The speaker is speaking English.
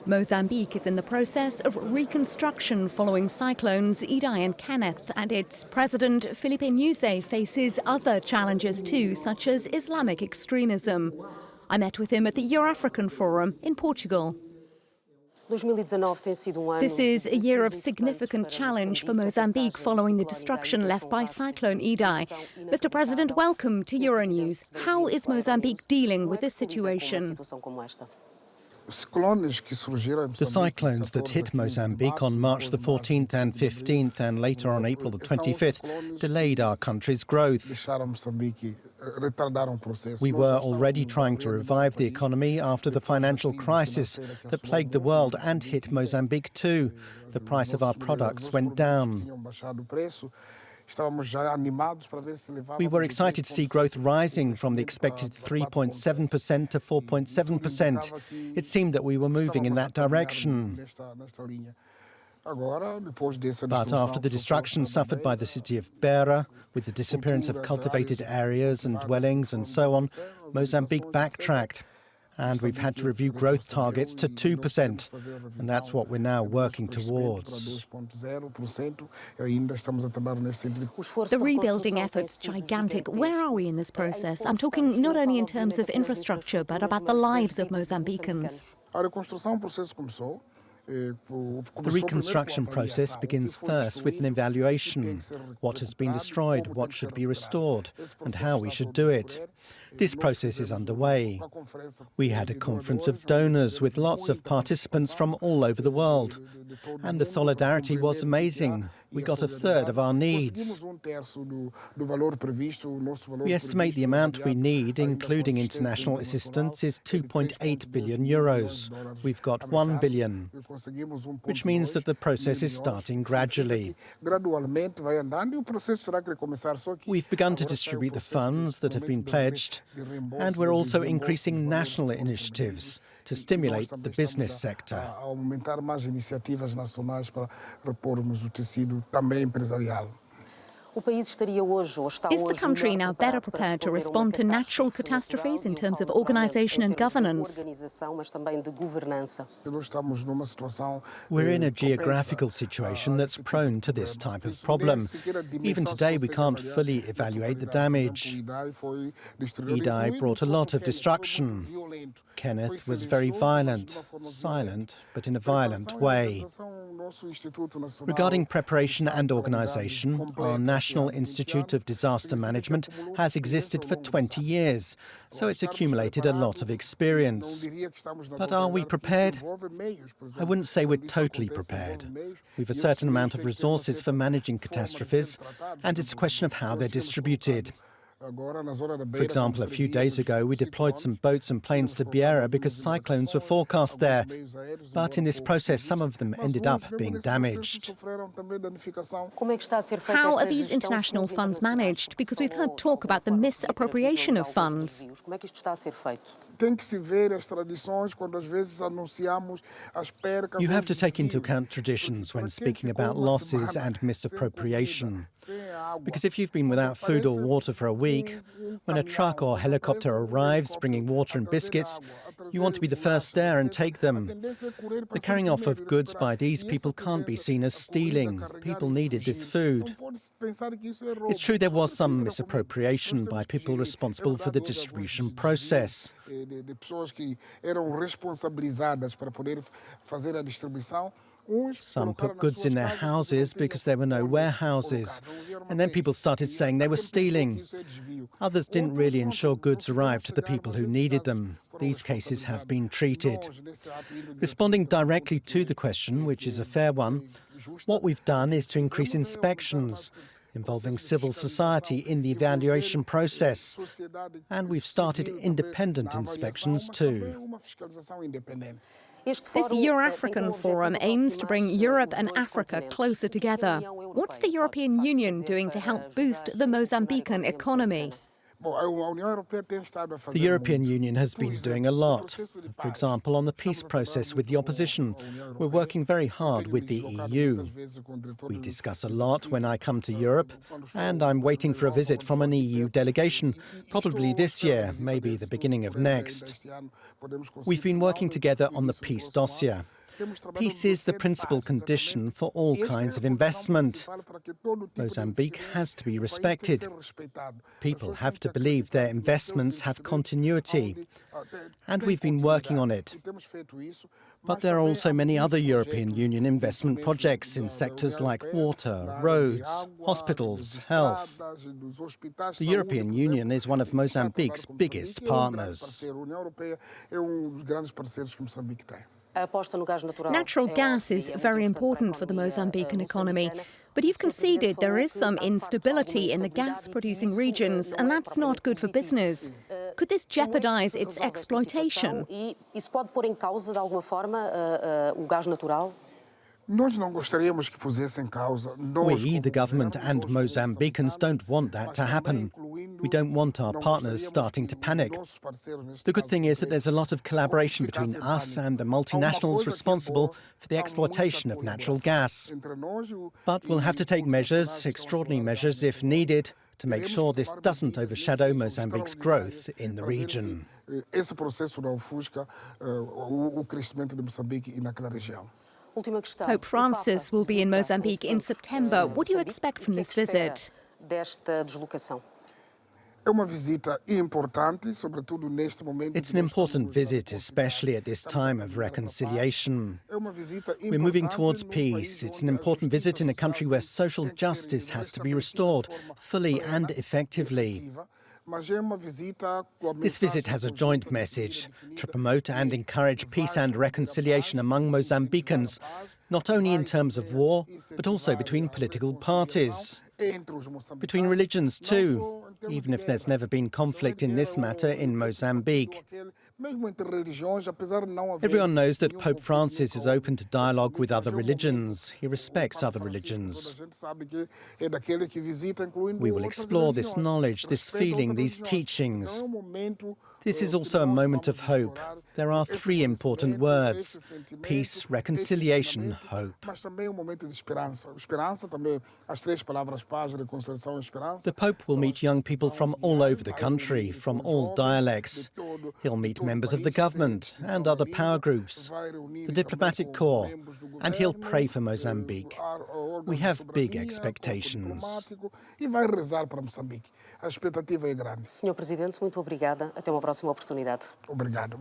Mozambique is in the process of reconstruction following cyclones Idai and Kenneth, and its President Filipe Nyusi faces other challenges too, such as Islamic extremism. I met with him at the EurAfrican Forum in Portugal. This is a year of significant challenge for Mozambique following the destruction left by Cyclone Idai. Mr. President, welcome to Euronews. How is Mozambique dealing with this situation? The cyclones that hit Mozambique on March the 14th and 15th and later on April the 25th delayed our country's growth. We were already trying to revive the economy after the financial crisis that plagued the world and hit Mozambique too. The price of our products went down. We were excited to see growth rising from the expected 3.7% to 4.7%. It seemed that we were moving in that direction. But after the destruction suffered by the city of Beira, with the disappearance of cultivated areas and dwellings and so on, Mozambique backtracked. And we've had to review growth targets to 2%, and that's what we're now working towards. The rebuilding effort's gigantic. Where are we in this process? I'm talking not only in terms of infrastructure, but about the lives of Mozambicans. The reconstruction process begins first with an evaluation. What has been destroyed, what should be restored, and how we should do it. This process is underway. We had a conference of donors with lots of participants from all over the world. And the solidarity was amazing. We got a third of our needs. We estimate the amount we need, including international assistance, is 2.8 billion euros. We've got 1 billion, which means that the process is starting gradually. We've begun to distribute the funds that have been pledged, and we're also increasing national initiatives to stimulate the business sector. Is the country now better prepared to respond to natural catastrophes in terms of organisation and governance? We're in a geographical situation that's prone to this type of problem. Even today, we can't fully evaluate the damage. Idai brought a lot of destruction. Kenneth was very violent, silent, but in a violent way. Regarding preparation and organisation, our National Institute of Disaster Management has existed for 20 years, so it's accumulated a lot of experience. But are we prepared? I wouldn't say we're totally prepared. We've a certain amount of resources for managing catastrophes, and it's a question of how they're distributed. For example, a few days ago, we deployed some boats and planes to Beira because cyclones were forecast there. But in this process, some of them ended up being damaged. How are these international funds managed? Because we've heard talk about the misappropriation of funds. You have to take into account traditions when speaking about losses and misappropriation. Because if you've been without food or water for a week, when a truck or helicopter arrives bringing water and biscuits, you want to be the first there and take them. The carrying off of goods by these people can't be seen as stealing. People needed this food. It's true there was some misappropriation by people responsible for the distribution process. Some put goods in their houses because there were no warehouses, and then people started saying they were stealing. Others didn't really ensure goods arrived to the people who needed them. These cases have been treated. Responding directly to the question, which is a fair one, what we've done is to increase inspections, involving civil society in the evaluation process. And we've started independent inspections too. This EurAfrican Forum aims to bring Europe and Africa closer together. What's the European Union doing to help boost the Mozambican economy? The European Union has been doing a lot. For example, on the peace process with the opposition, we're working very hard with the EU. We discuss a lot when I come to Europe, and I'm waiting for a visit from an EU delegation, probably this year, maybe the beginning of next. We've been working together on the peace dossier. Peace is the principal condition for all kinds of investment. Mozambique has to be respected. People have to believe their investments have continuity. And we've been working on it. But there are also many other European Union investment projects in sectors like water, roads, hospitals, health. The European Union is one of Mozambique's biggest partners. Natural gas is very important for the Mozambican economy, but you've conceded there is some instability in the gas-producing regions, and that's not good for business. Could this jeopardize its exploitation? We, the government and Mozambicans, don't want that to happen. We don't want our partners starting to panic. The good thing is that there's a lot of collaboration between us and the multinationals responsible for the exploitation of natural gas. But we'll have to take measures, extraordinary measures if needed, to make sure this doesn't overshadow Mozambique's growth in the region. Pope Francis will be in Mozambique in September. What do you expect from this visit? It's an important visit, especially at this time of reconciliation. We're moving towards peace. It's an important visit in a country where social justice has to be restored fully and effectively. This visit has a joint message to promote and encourage peace and reconciliation among Mozambicans, not only in terms of war, but also between political parties, between religions too, even if there's never been conflict in this matter in Mozambique. Everyone knows that Pope Francis is open to dialogue with other religions. He respects other religions. We will explore this knowledge, this feeling, these teachings. This is also a moment of hope. There are three important words: peace, reconciliation, hope. The Pope will meet young people from all over the country, from all dialects. He'll meet members of the government and other power groups, the diplomatic corps, and he'll pray for Mozambique. We have big expectations. Senhor Presidente, muito obrigada. Até uma próxima oportunidade. Obrigado.